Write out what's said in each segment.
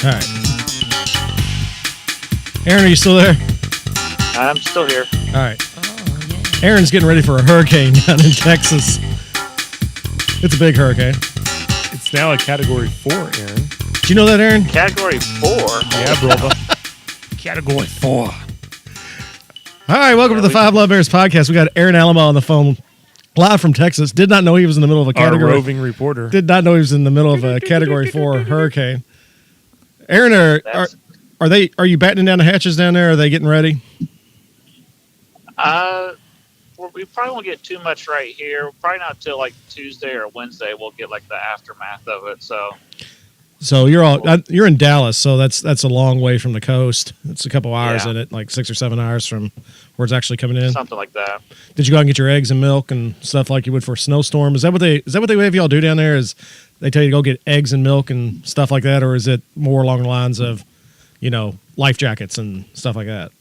All right. Aaron, are you still there? I'm still here. All right. Aaron's getting ready for a hurricane down in Texas. It's a big hurricane. It's now a Category 4, Aaron. Did you know that, Aaron? Category 4? Yeah, brother. Category 4. All right, welcome to the Five Love Bears podcast. We got Aaron Alamo on the phone, live from Texas. Did not know he was in the middle of a category. Our roving reporter. Did not know he was in the middle of a Category 4 hurricane. Aaron, are you battening down the hatches down there? Are they getting ready? We probably won't get too much right here. Probably not till like Tuesday or Wednesday. We'll get like the aftermath of it. So you're in Dallas, so that's a long way from the coast. It's a couple hours in it, like 6 or 7 hours from where it's actually coming in. Something like that. Did you go out and get your eggs and milk and stuff like you would for a snowstorm? Is that what they have y'all do down there? Is they tell you to go get eggs and milk and stuff like that, or is it more along the lines of, life jackets and stuff like that?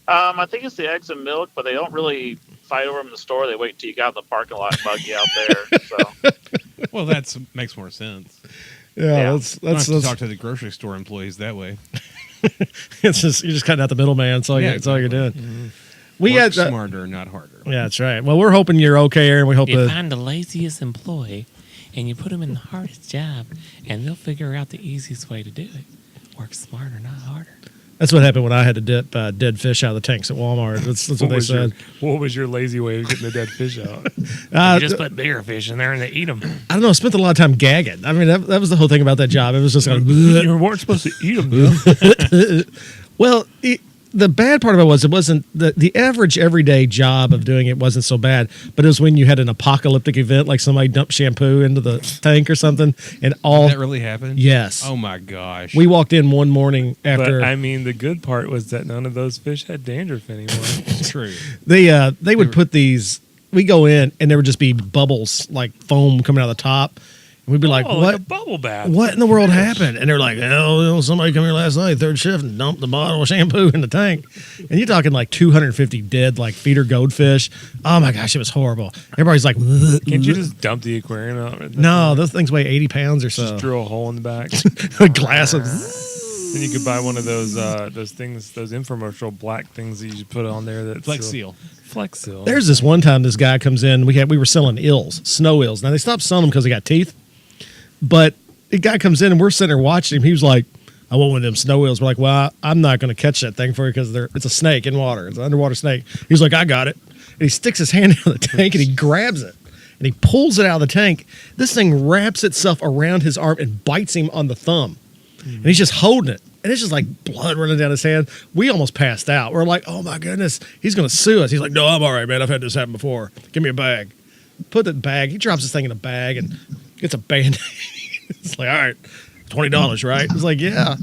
I think it's the eggs and milk, but they don't really fight over them in the store. They wait till you got in the parking lot and bug you out there. So. Well, that makes more sense. Yeah. Let's talk to the grocery store employees that way. It's just you're just cutting out the middleman. That's all you're doing. Mm-hmm. We Work got smarter, not harder. Yeah, that's right. Well, we're hoping you're okay, Aaron. We hope you find the laziest employee and you put them in the hardest job, and they'll figure out the easiest way to do it. Work smarter, not harder. That's what happened when I had to dip dead fish out of the tanks at Walmart. That's what they said. What was your lazy way of getting the dead fish out? You just put bigger fish in there and they eat them. I don't know. I spent a lot of time gagging. I mean, that was the whole thing about that job. It was just like... You weren't supposed to eat them, though. Well, the bad part of it wasn't the average everyday job of doing it wasn't so bad, but it was when you had an apocalyptic event, like somebody dumped shampoo into the tank or something, and all... Did that really happened? Yes. Oh, my gosh. We walked in one morning after... But, the good part was that none of those fish had dandruff anymore. True. They would put these... We go in, and there would just be bubbles, like foam coming out of the top. We'd be like, what? Like a bubble bath. What in the world happened? And they're like, somebody come here last night, third shift, and dumped the bottle of shampoo in the tank. And you're talking like 250 dead, like feeder goldfish. Oh my gosh, it was horrible. Everybody's like, can't you just dump the aquarium out? Right no, those things weigh 80 pounds or so. Just drill a hole in the back. A glass of. Then you could buy one of those things, those infomercial black things that you put on there. That's Flex Seal. Flex Seal. There's this one time this guy comes in. We were selling eels, snow eels. Now they stopped selling them because they got teeth. But the guy comes in and we're sitting there watching him. He was like, I want one of them snow eels. We're like, well, I'm not going to catch that thing for you because it's a snake in water. It's an underwater snake. He's like, I got it. And he sticks his hand in the tank and he grabs it. And he pulls it out of the tank. This thing wraps itself around his arm and bites him on the thumb. And he's just holding it. And it's just like blood running down his hand. We almost passed out. We're like, oh, my goodness. He's going to sue us. He's like, no, I'm all right, man. I've had this happen before. Give me a bag. Put the bag. He drops this thing in a bag and gets a Band-Aid. It's like, all right, $20, right? It's like, yeah.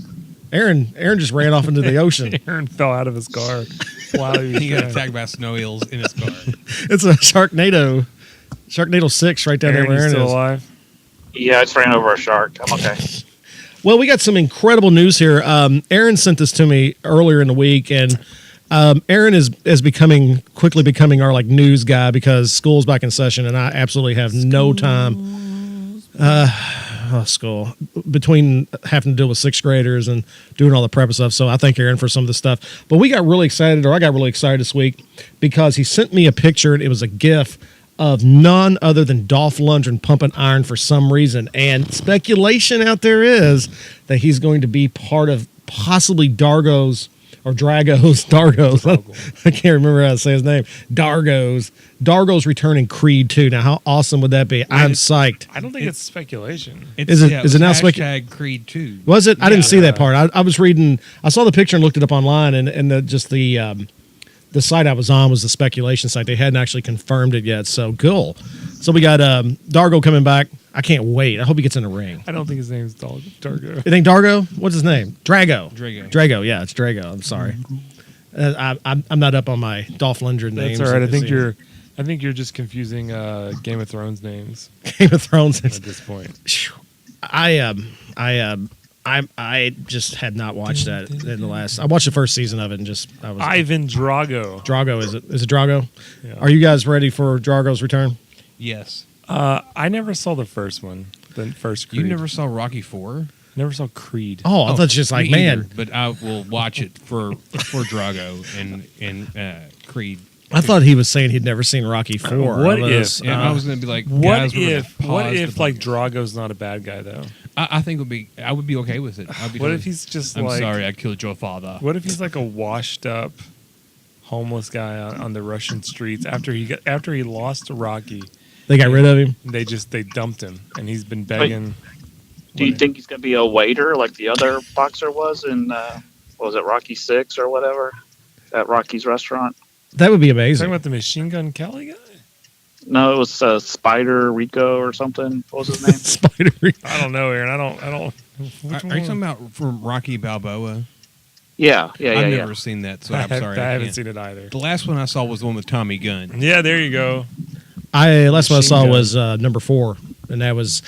Aaron just ran off into the ocean. Aaron fell out of his car while he got attacked by snow eels in his car. It's a Sharknado 6 right down there where Aaron still is. Alive? Yeah, I just ran over a shark. I'm okay. Well, we got some incredible news here. Aaron sent this to me earlier in the week, and Aaron is quickly becoming our news guy because school's back in session, and I absolutely have no time. School between having to deal with sixth graders and doing all the prep and stuff. So I thank Aaron for some of the stuff. But I got really excited this week because he sent me a picture, and it was a GIF of none other than Dolph Lundgren pumping iron for some reason. And speculation out there is that he's going to be part of possibly Dargo's. I can't remember how to say his name. Dargo's return in Creed 2. Now, how awesome would that be? I'm psyched. I don't think it's speculation. Is it now hashtag Creed 2? Was it? I didn't see that part. I was reading. I saw the picture and looked it up online, and the site I was on was the speculation site. They hadn't actually confirmed it yet. So cool. So we got Dargo coming back. I can't wait. I hope he gets in the ring. I don't think his name's Dargo. You think Dargo? What's his name? Drago. Drago. Yeah, it's Drago. I'm sorry. I'm not up on my Dolph Lundgren names. That's all right. I think you're just confusing Game of Thrones names. Game of Thrones at this point. I just had not watched that in the last. I watched the first season of it and Ivan Drago. Drago, is it Drago? Yeah. Are you guys ready for Drago's return? Yes. I never saw the first one. The first Creed. You never saw Rocky IV? Never saw Creed. Oh, I thought just like, me man, either, but I will watch it for Drago and Creed. I thought he was saying he'd never seen Rocky 4. What I was, if- And I was going to be like, What guys, we're gonna if pause the like podcast. Drago's not a bad guy though? I think I would be okay with it. I'd be What totally- if he's just I'm like? sorry, I killed your father. What if he's like a washed up homeless guy on the Russian streets after he lost to Rocky? they got rid of him. They dumped him and he's been begging. Do you think he's going to be a waiter like the other boxer was in, what was it, Rocky 6 or whatever, at Rocky's restaurant? That would be Talking amazing. about the Machine Gun Kelly guy? No, it was Spider Rico or something. What was his name? Spider. I don't know, Aaron. I don't. Which Are you one? talking about from Rocky Balboa? Yeah. I've Yeah. never seen that, so I'm sorry. I haven't can't. seen it either. The last one I saw was the one with Tommy Gunn. Yeah, there you go. Last one I Machine saw gun. was number 4, and that was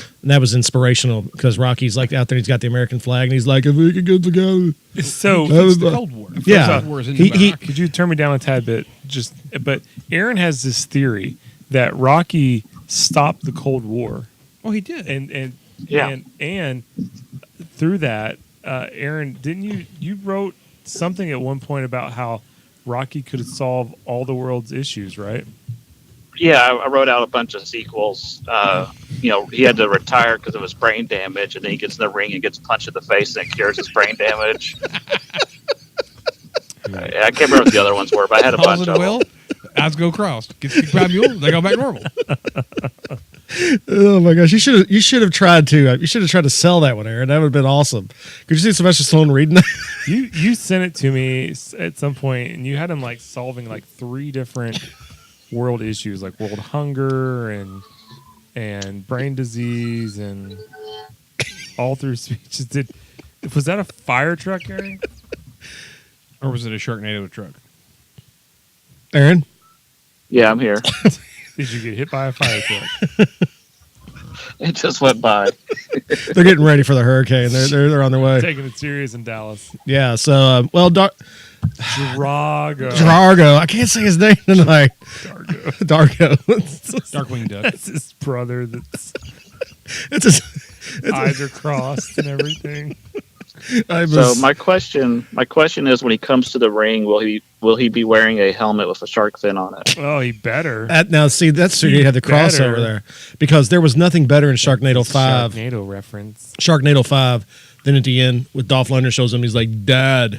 inspirational because Rocky's like out there, he's got the American flag, and he's like, "If we can get together." So was- The Cold War. Yeah. Cold War is in He- Iraq. could you turn me down a tad bit? But Aaron has this theory that Rocky stopped the Cold War, Oh, he did. and Yeah. and through that, Aaron, didn't you wrote something at one point about how Rocky could solve all the world's issues, right? Yeah, I wrote out a bunch of sequels. He had to retire because of his brain damage, and then he gets in the ring and gets punched in the face and it cures his brain damage. I can't remember what the other ones were, but I had a All's bunch in of them. well, eyes go crossed. Get kicked by a mule, they go back normal. Oh my gosh, you should have tried to sell that one, Aaron. That would have been awesome. Could you see Sylvester Stallone reading that? You sent it to me at some point, and you had him like solving like 3 different world issues, like world hunger and brain disease, and all through speeches. Was that a fire truck, Aaron? Or was it a Sharknado truck? Aaron? Yeah, I'm here. Did you get hit by a fire truck? It just went by. They're getting ready for the hurricane. They're on their way. Taking it serious in Dallas. Yeah. So Drago. Drago. I can't say his name tonight. Dargo. Darkwing Duck. That's his brother. That's It's eyes are crossed and everything. So my question is, when he comes to the ring, will he be wearing a helmet with a shark fin on it? Oh, he better. now see that's where you had the crossover there because there was nothing better in Sharknado 5. Sharknado reference. Sharknado 5. Then at the end, with Dolph Lundgren shows him, he's like, "Dad."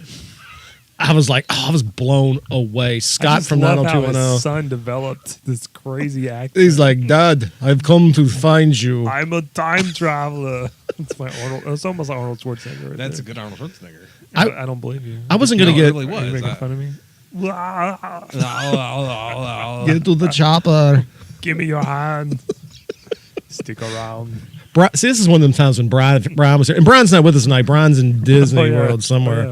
I was like, I was blown away. Scott from How his 90210. son developed this crazy accent. He's like, "Dad, I've come to find you." I'm a time traveler. It's my Arnold. It's almost like Arnold Schwarzenegger. Right That's a there. good Arnold Schwarzenegger. I don't believe you. I wasn't gonna No, get it really Are you was. making fun of me? get to the chopper. Give me your hand. Stick around. See, this is one of them times when Brian was here, and Brian's not with us tonight. Brian's in Disney World somewhere. Oh,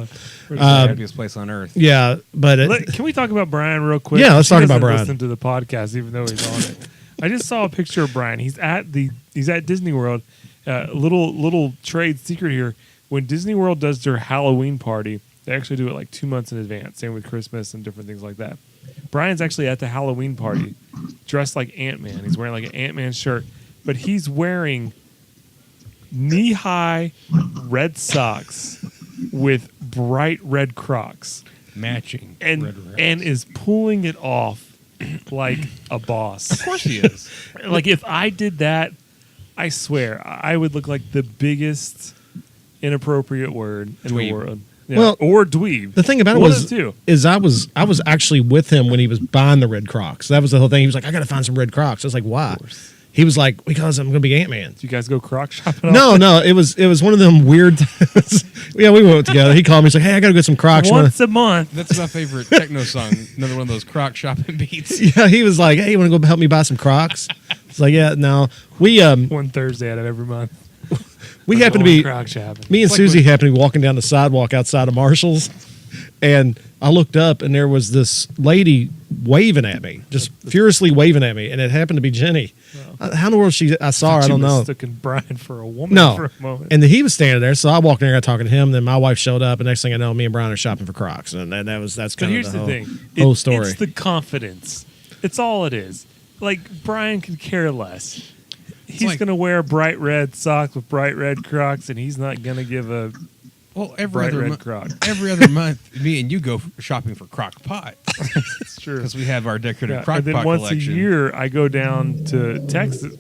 yeah. The happiest place on earth. Yeah, but Can we talk about Brian real quick? Yeah, let's He talk about doesn't Brian. Listen to the podcast, even though he's on it. I just saw a picture of Brian. He's at Disney World. Little trade secret here. When Disney World does their Halloween party, they actually do it like 2 months in advance. Same with Christmas and different things like that. Brian's actually at the Halloween party, dressed like Ant-Man. He's wearing like an Ant-Man shirt, but he's wearing knee-high red socks with bright red Crocs, Matching. and red reds. and is pulling it off like a boss. Of course he is. Like if I did that, I swear I would look like the biggest inappropriate word in the Dweeb. world. Yeah. Well, or dweeb. the thing about it One was of the two. is I was actually with him when he was buying the red Crocs. That was the whole thing. He was like, "I got to find some red Crocs." I was like, "Why?" He was like, "Because I'm going to be Ant-Man." Do you guys go Croc shopping? No, it was one of them weird. Yeah, we went together. He called me. He's like, "Hey, I got to get some Crocs." once a month. That's my favorite techno song. Another one of those croc shopping beats. Yeah, he was like, "Hey, you want to go help me buy some Crocs?" It's like, "Yeah, no." We One Thursday out of every month. we happened to be Croc shopping. me and It's like Susie when- happened to be walking down the sidewalk outside of Marshall's, and I looked up and there was this lady waving at me, just furiously waving at me, and it happened to be Jenny. How in the world I saw her? I don't know. Mistaken Brian for a woman No, for a moment. and then he was standing there, so I walked in there, got talking to him. Then my wife showed up, and next thing I know, me and Brian are shopping for Crocs, and that's But kind here's of the the thing. whole story. It's the confidence. It's all it is. Like Brian could care less. He's going to wear bright red socks with bright red Crocs, and he's not going to give a Well, bright red Croc. every other month, me and you go shopping for crock pot It's true. because we have our decorative Yeah, crock and then pot once collection. a year, I go down to Texas.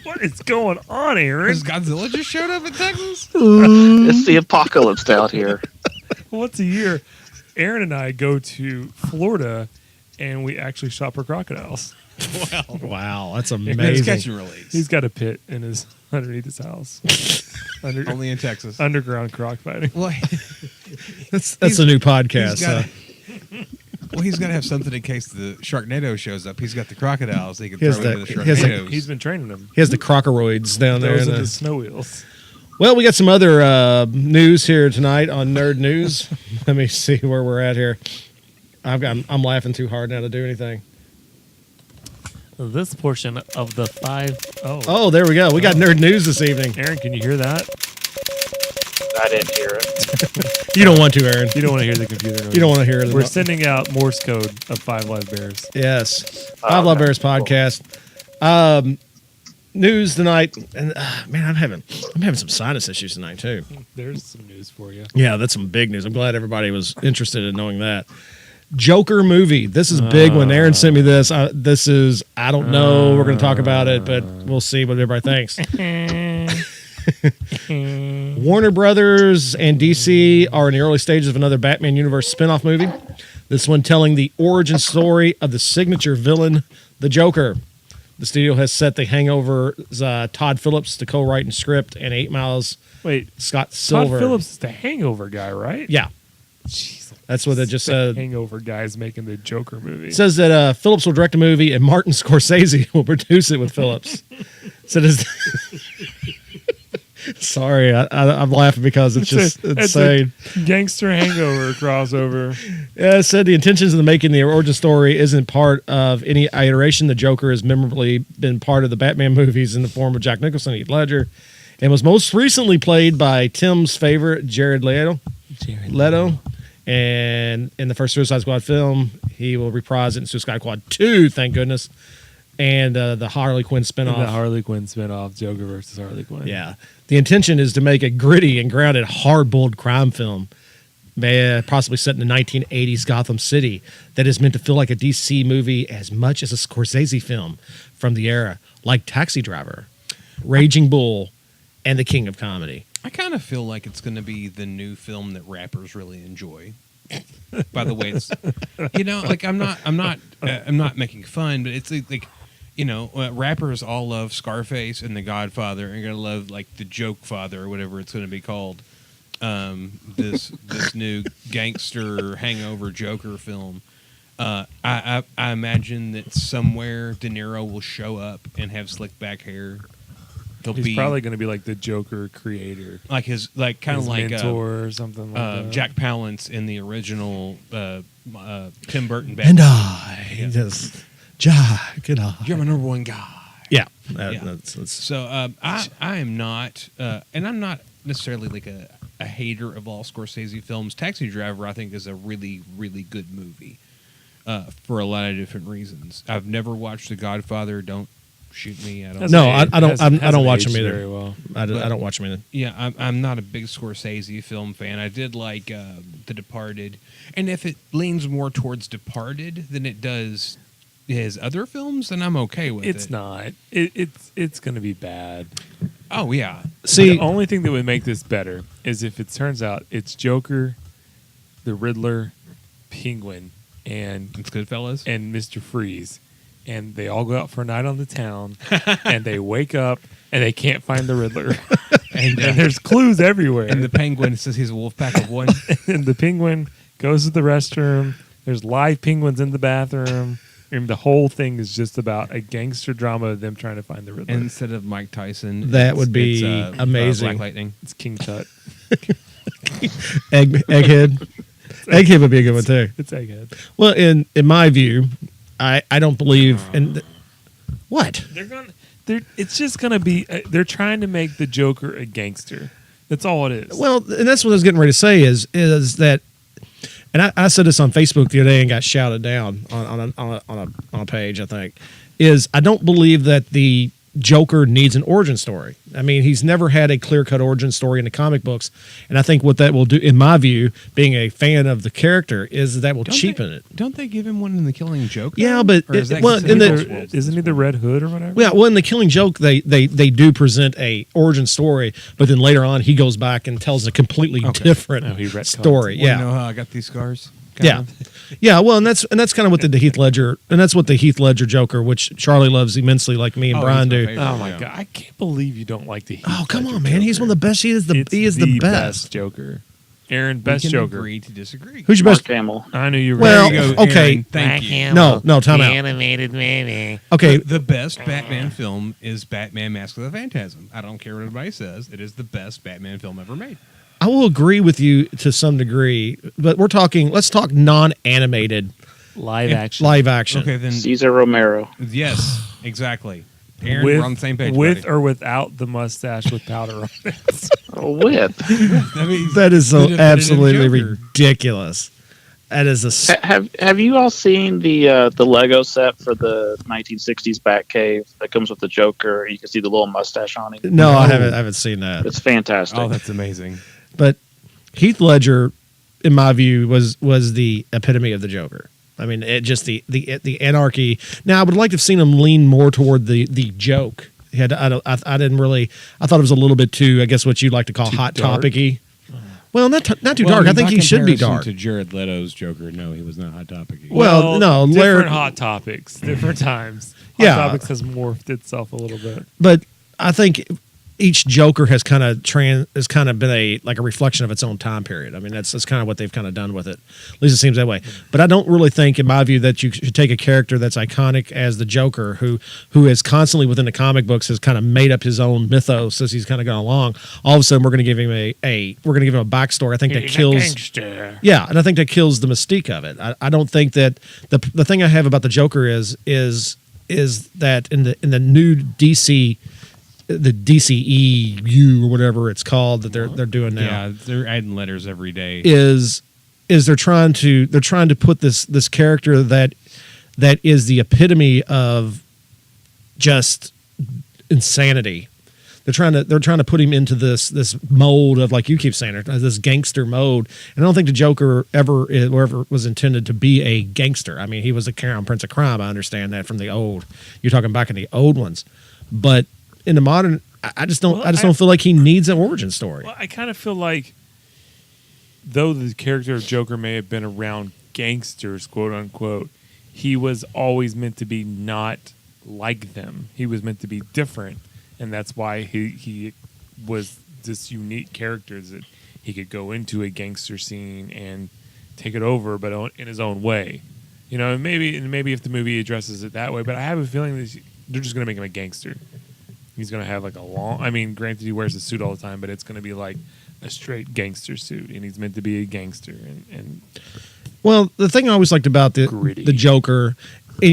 What is going on, Aaron? Because Godzilla just showed up in Texas. It's the apocalypse out here. Once a year, Aaron and I go to Florida, and we actually shop for crocodiles. Wow, that's It's amazing. catch and release. He's got a pit in his underneath his house. Only in Texas. Underground croc fighting. Well, That's a new podcast. he's got to have something in case the Sharknado shows up. He's got the crocodiles. He can He has throw into the- the he has the- Sharknadoes. He's been training them. He has the crocoroids down there. Those in are the- the snow wheels. Well, we got some other news here tonight on Nerd News. Let me see where we're at here. I'm laughing too hard now to do anything. This portion of the Oh, there we go. We got Nerd News this evening. Aaron, can you hear that? I didn't hear it. You don't want to, Aaron. You don't want to hear the computer noise. You don't want to hear it. We're sending out Morse code of Five Live Bears. Yes. Oh, Five Love okay. Bears Cool. podcast. News tonight, and man, I'm having some sinus issues tonight too. There's some news for you. Yeah, that's some big news. I'm glad everybody was interested in knowing that. Joker movie. This is big. When Aaron sent me this, I don't know. We're going to talk about it, but we'll see what everybody thinks. Warner Brothers and DC are in the early stages of another Batman universe spinoff movie. This one telling the origin story of the signature villain, the Joker. The studio has set The Hangover's Todd Phillips to co-write and script, and 8 Miles Wait, Scott Silver. Todd Phillips is the Hangover guy, right? Yeah, Jeez, that's what they just the said. Hangover guy is making the Joker movie. It says that Phillips will direct a movie and Martin Scorsese will produce it with Phillips. So does sorry, I'm laughing because it's just insane. a gangster Hangover crossover. Yeah, it said the intentions of the making the origin story isn't part of any iteration. The Joker has memorably been part of the Batman movies in the form of Jack Nicholson and Heath Ledger, and was most recently played by Tim's favorite Jared Leto. And in the first Suicide Squad film, he will reprise it in Suicide Squad 2, thank goodness. And the Harley Quinn spinoff. The Harley Quinn spinoff, Joker versus Harley Quinn. Yeah. The intention is to make a gritty and grounded, hard-boiled crime film, possibly set in the 1980s Gotham City, that is meant to feel like a DC movie as much as a Scorsese film from the era, like Taxi Driver, Raging Bull, and The King of Comedy. I kind of feel like it's going to be the new film that rappers really enjoy. By the way, it's like I'm not making fun, but it's like rappers all love Scarface and The Godfather, and you're gonna love like The Joke Father or whatever it's going to be called. This new gangster hangover Joker film. I imagine that somewhere De Niro will show up and have slick back hair. He's probably going to be like the Joker creator, like his kind of like mentor or something like that. Jack Palance in the original Tim Burton Batman. And I just Jack and I. You're my number one guy. Yeah. Yeah. That's So I am not, and I'm not necessarily like a hater of all Scorsese films. Taxi Driver, I think, is a really, really good movie for a lot of different reasons. I've never watched The Godfather. Don't shoot me. I don't. No, I don't. I don't Hasn't watch him aged either. very well. I don't watch him either. Yeah, I'm not a big Scorsese film fan. I did like The Departed, and if it leans more towards Departed than it does his other films, then I'm okay with it. It's not. It's going to be bad. Oh yeah. See, The only thing that would make this better is if it turns out it's Joker, the Riddler, Penguin, and It's Goodfellas. Mr. Freeze, and they all go out for a night on the town, and they wake up and they can't find the Riddler, and there's clues everywhere. And the Penguin says he's a wolf pack of one. And the Penguin goes to the restroom. There's live penguins in the bathroom. And the whole thing is just about a gangster drama of them trying to find the Riddler. And instead of Mike Tyson, That would be it's, amazing. Black Lightning. It's King Tut. Egghead. Egghead would be a good one too. It's Egghead. Well, in my view, I don't believe in what. It's just gonna be. They're trying to make the Joker a gangster. That's all it is. Well, and that's what I was getting ready to say is that, and I said this on Facebook the other day and got shouted down on a page. I think is I don't believe that the Joker needs an origin story. I mean, he's never had a clear-cut origin story in the comic books, and I think what that will do, in my view, being a fan of the character, is that will cheapen it. Don't they give him one in the Killing Joke? Yeah, though? but Or is that well, in considered- Isn't he the Red Hood or whatever? Yeah, well, in the Killing Joke, they do present a origin story, but then later on, he goes back and tells a completely different Oh, he retcons story. it. Yeah, You know how I got these scars? yeah, yeah. Well, and that's kind of what the Heath Ledger, and that's what the Heath Ledger Joker, which Charlie loves immensely, like me and Oh, Brian he's my do. favorite. Oh my Yeah. god, I can't believe you don't like the Heath Oh, come Ledger on, man! He's Joker. one of the best. He is It's the best. Joker. Aaron, We best can Joker. agree to disagree. Who's your Mark best? Hamill. I knew you were. Well, There you go, okay. Aaron. Thank you. No, time the out. animated movie. Okay, The best Batman film is Batman Mask of the Phantasm. I don't care what anybody says. It is the best Batman film ever made. I will agree with you to some degree, but let's talk non-animated live action. live action. Okay, then Caesar Romero. yes, exactly. Aaron, with we're on the same page. with buddy. or without the mustache with powder on it. With. I mean, That is so the definitive absolutely Joker. ridiculous. That is a Have you all seen the Lego set for the 1960s Batcave that comes with the Joker? You can see the little mustache on him. no. I haven't seen that. It's fantastic. Oh, that's amazing. But Heath Ledger, in my view, was the epitome of the Joker. I mean, it just the anarchy. Now, I would like to have seen him lean more toward the joke. He had I didn't really. I thought it was a little bit too. I guess what you'd like to call hot dark? topic-y. Well, not too Well, dark. I think by he should be comparison dark. To Jared Leto's Joker, no, he was not hot topic. Well, no, different Larry- hot topics, different times. Hot Yeah. topics has morphed itself a little bit. But I think each Joker has kind of been a reflection of its own time period. I mean, that's kind of what they've kind of done with it. At least it seems that way. But I don't really think, in my view, that you should take a character that's iconic as the Joker, who is constantly within the comic books, has kind of made up his own mythos as he's kind of gone along. All of a sudden, we're going to give him a backstory. I think that kills. Yeah, and I think that kills the mystique of it. I don't think that the thing I have about the Joker is that in the new DC. The DCEU or whatever it's called that they're doing now Yeah, they're adding letters every day. is they're trying to put this character that is the epitome of just insanity. They're trying to put him into this mold of, like you keep saying, this gangster mode. And I don't think the Joker ever was intended to be a gangster. I mean, he was a Crown Prince of Crime. I understand that from the old. You're talking back in the old ones, but in the modern, I just don't. Well, I don't feel like he needs an origin story. Well, I kind of feel like, though the character of Joker may have been around gangsters, quote unquote, he was always meant to be not like them. He was meant to be different, and that's why he was this unique character, that he could go into a gangster scene and take it over, but in his own way. You know, and maybe if the movie addresses it that way, but I have a feeling that they're just going to make him a gangster. He's going to have like a long... I mean, granted, he wears a suit all the time, but it's going to be like a straight gangster suit, and he's meant to be a gangster. And Well, the thing I always liked about the Gritty. Joker,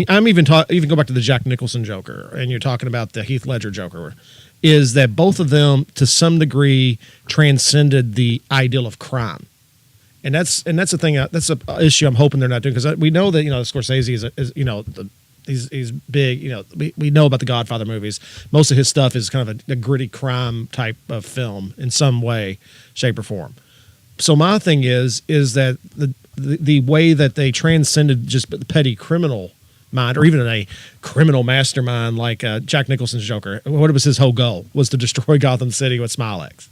I'm even go back to the Jack Nicholson Joker, and you're talking about the Heath Ledger Joker, is that both of them, to some degree, transcended the ideal of crime. And that's the thing. That's an issue I'm hoping they're not doing, because we know that Scorsese is he's big. We know about the Godfather movies. Most of his stuff is kind of a gritty crime type of film in some way, shape, or form. So my thing is that the way that they transcended just the petty criminal mind, or even a criminal mastermind like Jack Nicholson's Joker. What was his whole goal? Was to destroy Gotham City with Smilex.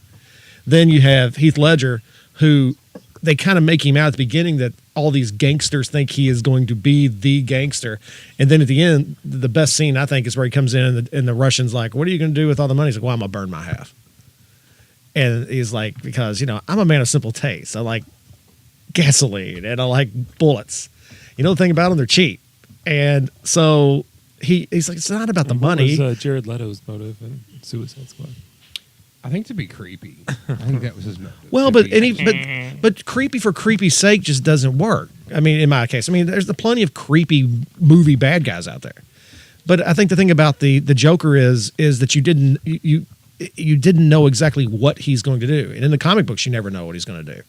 Then you have Heath Ledger, who they kind of make him out at the beginning that all these gangsters think he is going to be the gangster. And then at the end, the best scene, I think, is where he comes in and the Russian's like, what are you going to do with all the money? He's like, well, I'm going to burn my half. And he's like, because, I'm a man of simple taste. I like gasoline and I like bullets. The thing about them, they're cheap. And so he's like, it's not about the money. What was Jared Leto's motive in Suicide Squad? I think to be creepy. I think that was his motive. Well, To but be- but creepy for creepy's sake just doesn't work. I mean, in my case, there's plenty of creepy movie bad guys out there. But I think the thing about the Joker is that you didn't know exactly what he's going to do. And in the comic books, you never know what he's going to do.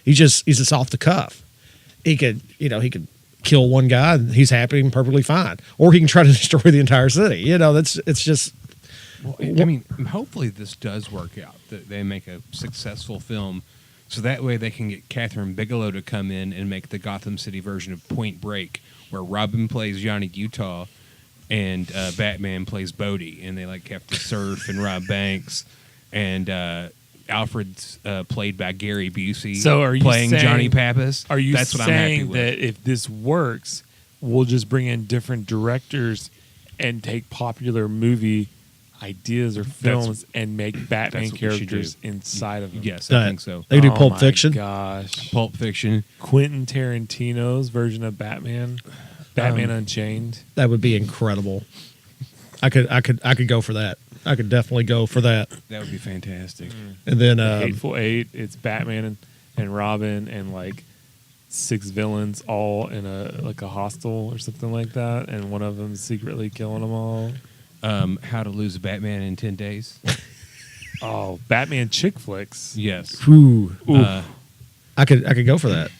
He's just off the cuff. He could kill one guy and he's happy and perfectly fine, or he can try to destroy the entire city. It's just Well, I mean, hopefully this does work out. That they make a successful film, so that way they can get Catherine Bigelow to come in and make the Gotham City version of Point Break, where Robin plays Johnny Utah, and Batman plays Bodie, and they like have to surf and rob banks, and Alfred's played by Gary Busey. So are you playing saying, Johnny Pappas? Are you That's what I'm happy saying with. that if this works, we'll just bring in different directors and take popular movie ideas or films and make Batman that's what we should characters do. inside of them? Yes, I think so. They could do Oh Pulp my Fiction. Gosh, Pulp Fiction. Quentin Tarantino's version of Batman, Batman Unchained. That would be incredible. I could go for that. I could definitely go for that. That would be fantastic. And then Hateful Eight. It's Batman and Robin and like 6 villains all in a hostel or something like that, and one of them secretly killing them all. How to Lose a Batman in 10 Days. Oh, Batman chick flicks. Yes. whew, Oof. I could go for that.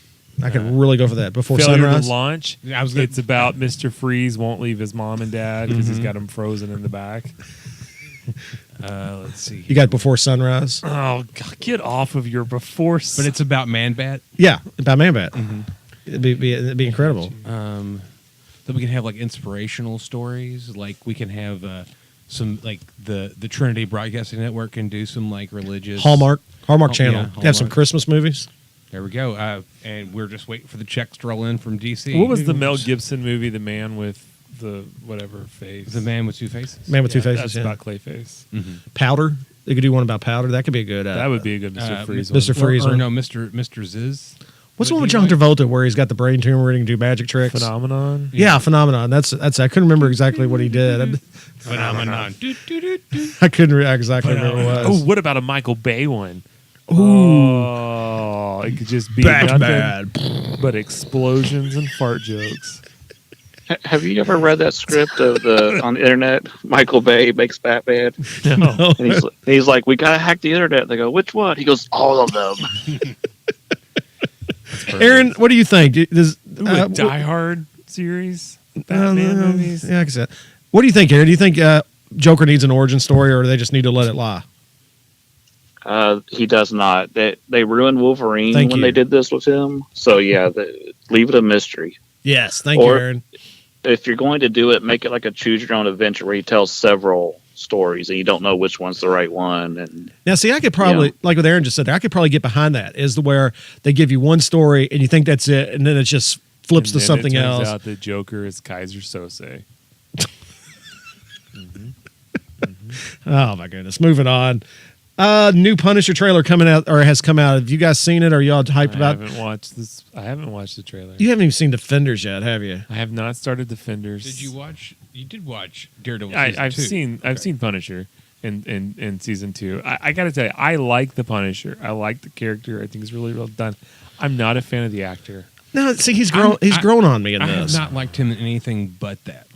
I could really go for that before Failure sunrise. to launch. I was gonna- It's about Mr. Freeze won't leave his mom and dad because he's got them frozen in the back. Let's see. You got before sunrise. Oh, God, get off of your before. But it's about Man-Bat. Yeah, about Man-Bat. It'd be incredible. Then we can have like inspirational stories. Like we can have some like the Trinity Broadcasting Network can do some like religious Hallmark Channel. yeah, Have some Hallmark. Christmas movies. There we go. And we're just waiting for the checks to roll in from DC. What was the Mel Gibson movie? The man with the whatever face. The Man with Two Faces? Man with Two Faces. That's Yeah. about Clayface. Powder. They could do one about Powder. That could be a good. That would be a good Mr. Freeze. Mr. one. Freeze Or one. no, Mr. Ziz. What's the one with Would John he like- Travolta where he's got the brain tumor and he can do magic tricks? Phenomenon. Yeah, Phenomenon. That's. I couldn't remember exactly what he did. Phenomenon. I couldn't exactly remember what it Oh, was. what about a Michael Bay one? Ooh. Oh, it could just be nothing Batman. but explosions and fart jokes. Have you ever read that script of the on the internet? Michael Bay makes Batman, No. and he's like, "We gotta hack the internet." They go, "Which one?" He goes, "All of them." Aaron, what do you think? Does Ooh, a Die Hard series? Batman movies? Yeah, like I said. What do you think, Aaron? Do you think Joker needs an origin story, or do they just need to let it lie? He does not. They ruined Wolverine Thank when you. they did this with him. So yeah, leave it a mystery. Yes, thank you, Or- Aaron. If you're going to do it, make it like a choose your own adventure where he tells several stories and you don't know which one's the right one. And Now, see, I could probably, like what Aaron just said, I could probably get behind that. Is the where they give you one story and you think that's it, and then it just flips And to then something it turns else. out the Joker is Kaiser Sose. Oh my goodness! Moving on. New Punisher trailer coming out or has come out. Have you guys seen it? Are y'all hyped I about? haven't watched this. I haven't watched the trailer. You haven't even seen Defenders yet, have you? I have not started Defenders. Did you watch? You did watch Daredevil. I've season 2. I've seen Punisher in season 2. I got to tell you, I like the Punisher. I like the character. I think it's really well done. I'm not a fan of the actor. No, see, he's grown. He's grown on me in I have this. not liked him in anything but that.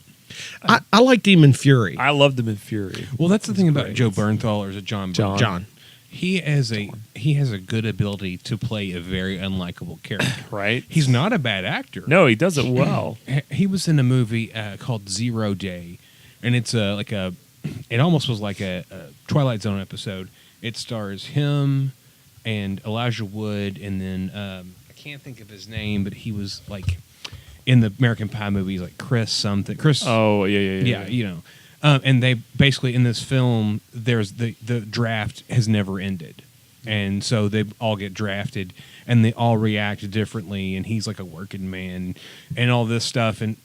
I liked him in Fury. I loved him in Fury. Well, that's the thing about great. Joe Bernthal, or is it John? John. John. He has a good ability to play a very unlikable character. Right? He's not a bad actor. No, he does it well. He was in a movie called 0 Day, and it's it almost was like a Twilight Zone episode. It stars him and Elijah Wood, and then I can't think of his name, but he was like in the American Pie movies, like Chris something. Chris. Oh, yeah. Yeah, you know. And they basically in this film, there's the draft has never ended, and so they all get drafted, and they all react differently. And he's like a working man, and all this stuff. And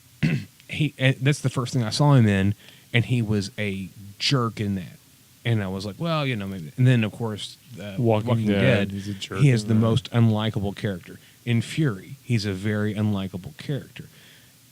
that's the first thing I saw him in, and he was a jerk in that. And I was like, well, you know, maybe. And then of course, Walking Dead, he's a jerk he is in the that. most unlikable character. In Fury, he's a very unlikable character.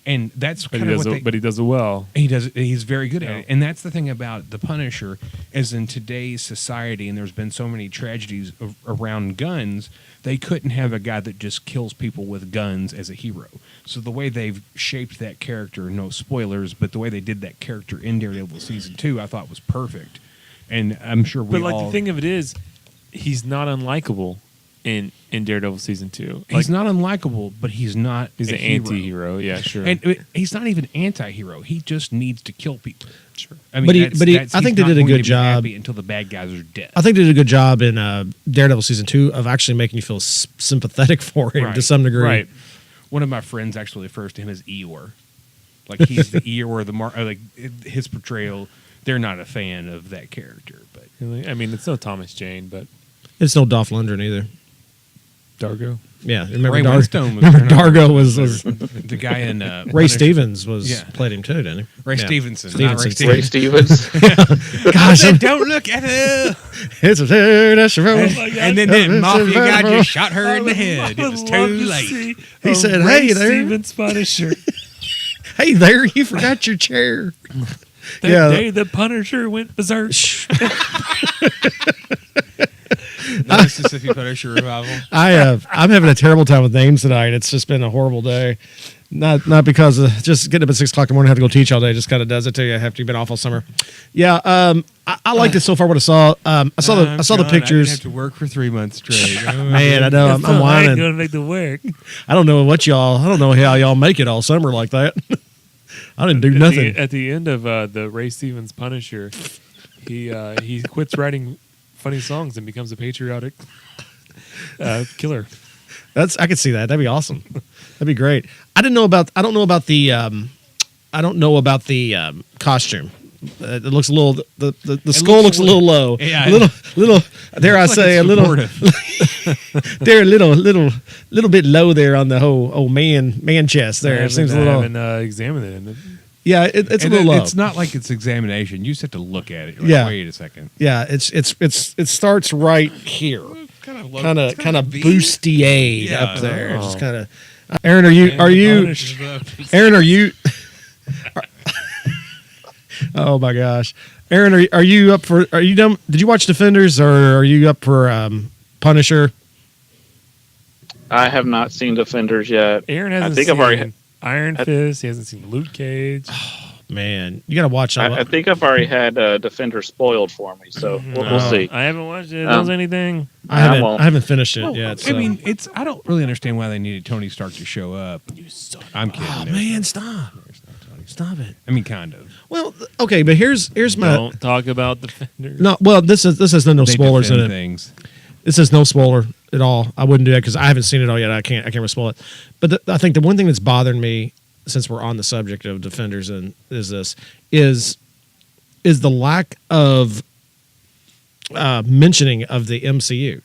And that's But kind he of does what it, but he does it well. he does. He's very good at Yeah. it, and that's the thing about the Punisher. Is in today's society, and there's been so many tragedies around guns. They couldn't have a guy that just kills people with guns as a hero. So the way they've shaped that character, no spoilers, but the way they did that character in Daredevil season 2, I thought was perfect. And I'm sure we But like all. the thing of it is, he's not unlikable in Daredevil season 2. he's not unlikable, but he's not. He's a an hero. anti-hero. Yeah, sure. And he's not even anti-hero. He just needs to kill people. Sure. I mean, But he- that's- but he- that's- I think he's they not did a going good to be job. happy until the bad guys are dead. I think they did a good job in Daredevil season 2 of actually making you feel sympathetic for him to Right. some degree. Right. One of my friends actually refers to him as Eeyore. Like he's the Eeyore, like his portrayal. They're not a fan of that character, but I mean, it's no Thomas Jane, but It's no Dolph Lundgren either. Dargo. Yeah, remember Ray Winstone was remember Colonel- Dargo was the guy in Ray Punisher- Stevens was Yeah. played him too, didn't he? Ray Yeah. Stevenson, not Ray Stevenson. Ray Stevens. Stevens. Gosh, I'm- Don't look at her. it's a that's a road. And then that mafia guy just shot her in the head. It was too late. He said, "Hey there, Stevens Punisher. hey there, you forgot your chair." That Yeah. day the Punisher went berserk. The Mississippi Punisher revival. I'm having a terrible time with names tonight. It's just been a horrible day. Not because of just getting up at 6 o'clock in the morning, have to go teach all day. Just kind of does it to you after you've been off all summer. Yeah, I liked it so far. What I saw, I saw the I'm the John. I didn't pictures. have to work for 3 months straight. Oh, Man, I know I'm I ain't whining. gonna make the work. I don't know how y'all make it all summer like that. I didn't do nothing. At the end of the Ray Stevens Punisher, he quits writing funny songs and becomes a patriotic killer. I could see that. That'd be awesome. That'd be great. I don't know about the costume. It looks a little. The skull looks a little low. Yeah, a little. Dare I Looks like say it's a little? supportive. They're a little bit low there on the whole old man chest there. It seems a I little. haven't examined it. And Yeah, it's a And little low. It's not like it's examination. You just have to look at it. You're like, Yeah. wait a second. Yeah, it starts right here, Kind of kind of bustier Yeah. up there. Oh. Just kind of. Aaron, are you? Aaron, are you? Oh my gosh, Aaron, are you up for? Are you done? Did you watch Defenders, or are you up for Punisher? I have not seen Defenders yet. Aaron hasn't I think seen I've already. Iron Fist. He hasn't seen Luke Cage. Man, you got to watch. I think I've already had Defenders spoiled for me, so we'll see. I haven't watched it. Knows anything? I won't. I haven't finished it Well, yet. I So. mean, I don't really understand why they needed Tony Stark to show up. I'm kidding. oh There's man, no- stop, there's no Tony Stark. stop it. I mean, kind of. Well, okay, but here's my Don't talk about Defenders. no. Well, this has no They spoilers in defend it. things. This is no spoiler at all. I wouldn't do that because I haven't seen it all yet. I can't really spoil it. But I think the one thing that's bothering me, since we're on the subject of Defenders, and is the lack of mentioning of the MCU.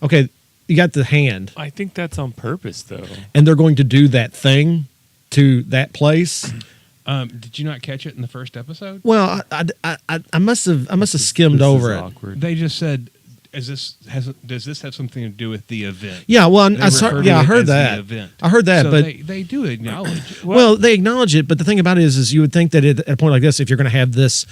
Okay, you got the hand, I think that's on purpose, though. and they're going to do that thing to that place. Did you not catch it in the first episode? Well, I must have skimmed This over is it. awkward. They just said, does this have something to do with the event? Yeah, well, They I refer to I it heard as the that. event. I heard that, So but they do acknowledge it. well, they acknowledge it. But the thing about it is you would think that at a point like this, if you're going to have this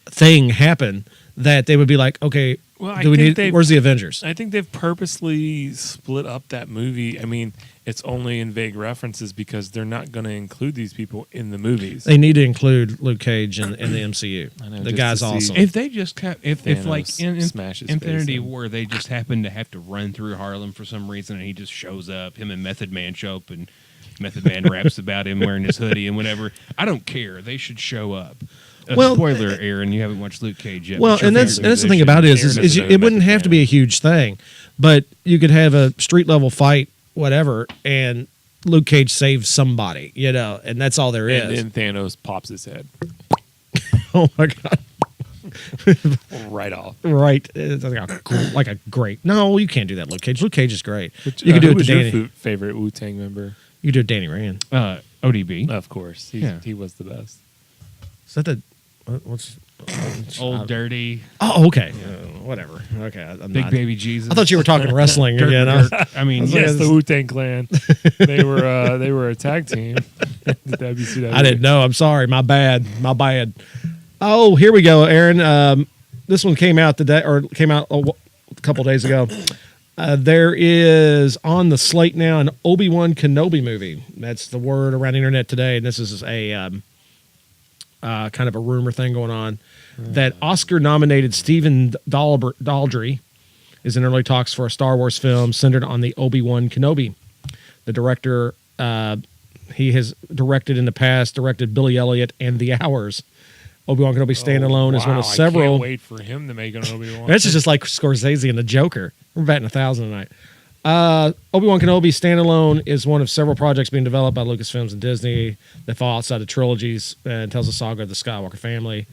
thing happen, that they would be like, okay, Well, do we need? Where's the Avengers? I think they've purposely split up that movie. I mean, it's only in vague references because they're not going to include these people in the movies. They need to include Luke Cage in the MCU. I know, The just guy's to see- awesome. If they just if Thanos like in smashes face Infinity in. War, they just happen to have to run through Harlem for some reason, and he just shows up. Him and Method Man show up, and Method Man raps about him wearing his hoodie and whatever. I don't care. They should show up. Well, Spoiler, Aaron, you haven't watched Luke Cage yet. Well, but you're and that's fair. the thing about it is Aaron doesn't know it wouldn't Method have to Man be a is. huge thing, but you could have a street level fight, whatever, and Luke Cage saves somebody, and that's all there is. And then Thanos pops his head Oh my god! right off. Right, it's like a great. No, you can't do that, Luke Cage. Luke Cage is great. Which, You could do who it to was your Danny. favorite Wu-Tang member? You could do it to Danny Rand. ODB. Of course. Yeah. He was the best. Is that the what's Old Dirty, Oh, okay. Whatever. Okay, I'm Big not. Baby Jesus. I thought you were talking wrestling Dirk again. Dirk. I mean, was Yes, like, the Wu-Tang Clan. They were a tag team. The WCW. I didn't know. I'm sorry. My bad. Oh, here we go, Aaron. This one came out today, or came out a couple days ago. There is on the slate now an Obi Wan Ken-obi movie. That's the word around the internet today, and this is a kind of a rumor thing going on that Oscar-nominated Stephen Daldry is in early talks for a Star Wars film centered on the Obi Wan Kenobi. The director, he has directed in the past, directed Billy Elliot and The Hours. Obi Wan Kenobi standalone is one of I several. can't wait for him to make an Obi Wan. This is just like Scorsese and the Joker. We're batting 1,000 tonight. Obi Wan Kenobi standalone is one of several projects being developed by Lucasfilms and Disney that fall outside the trilogies and tells the saga of the Skywalker family.